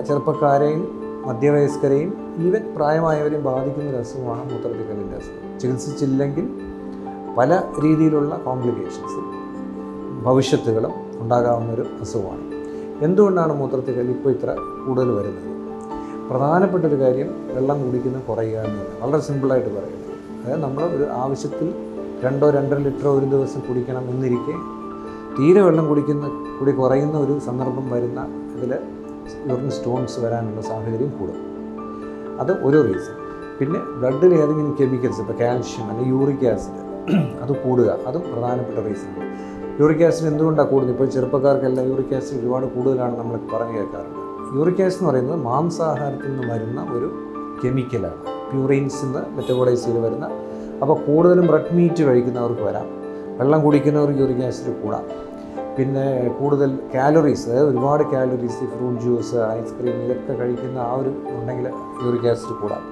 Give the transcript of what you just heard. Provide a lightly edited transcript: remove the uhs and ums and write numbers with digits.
ചെറുപ്പക്കാരെയും മധ്യവയസ്കരെയും even പ്രായമായവരെയും ബാധിക്കുന്ന ഒരു അസുഖമാണ് മൂത്രത്തിൽ കല്ലിൻ്റെ അസുഖം. ചികിത്സിച്ചില്ലെങ്കിൽ പല രീതിയിലുള്ള കോംപ്ലിക്കേഷൻസും ഭവിഷ്യത്തുകളും ഉണ്ടാകാവുന്നൊരു അസുഖമാണ്. എന്തുകൊണ്ടാണ് മൂത്രത്തിൽ കല്ല് ഇപ്പോൾ ഇത്ര കൂടുതൽ വരുന്നത്? പ്രധാനപ്പെട്ടൊരു കാര്യം വെള്ളം കുടിക്കുന്നത് കുറയുക എന്നില്ല. വളരെ സിമ്പിളായിട്ട് പറയുന്നത്, അതായത് നമ്മൾ ഒരു ആവശ്യത്തിൽ 2-2.5 ലിറ്റർ ഒരു ദിവസം കുടിക്കണം എന്നിരിക്കെ തീരെ വെള്ളം കുടി കുറയുന്ന ഒരു സന്ദർഭം വരുന്ന ഇതിൽ യൂറിൻ സ്റ്റോൺസ് വരാനുള്ള സാഹചര്യം കൂടും. അത് ഒരു റീസൺ. പിന്നെ ബ്ലഡിൽ ഏതെങ്കിലും കെമിക്കൽസ്, ഇപ്പോൾ കാൽഷ്യം അല്ലെങ്കിൽ യൂറിക് ആസിഡ് അത് കൂടുക, അതും പ്രധാനപ്പെട്ട റീസണാണ്. യൂറിക് ആസിഡ് എന്തുകൊണ്ടാണ് കൂടുന്നത്? ഇപ്പോൾ ചെറുപ്പക്കാർക്കെല്ലാം യൂറിക് ആസിഡ് ഒരുപാട് കൂടുതലാണ് നമ്മൾ പറഞ്ഞു കേൾക്കാറുണ്ട്. യൂറിക് ആസിഡ് എന്ന് പറയുന്നത് മാംസാഹാരത്തിൽ നിന്ന് വരുന്ന ഒരു കെമിക്കലാണ്. പ്യൂറിൻസിൽ നിന്ന് മെറ്റബോളൈസ് ചെയ്ത് വരുന്ന. അപ്പോൾ കൂടുതലും റെഡ് മീറ്റ് കഴിക്കുന്നവർക്ക് വരാം, വെള്ളം കുടിക്കുന്നവർക്ക് യൂറിക് ആസിഡ് കൂടാം. പിന്നെ കൂടുതൽ കാലറീസ്, അതായത് ഒരുപാട് കാലറീസ്, ഫ്രൂട്ട് ജ്യൂസ്, ഐസ്ക്രീം ഇതൊക്കെ കഴിക്കുന്ന ആ ഒരു ഉണ്ടെങ്കിൽ യൂറിക് ആസിഡ് കൂടാം.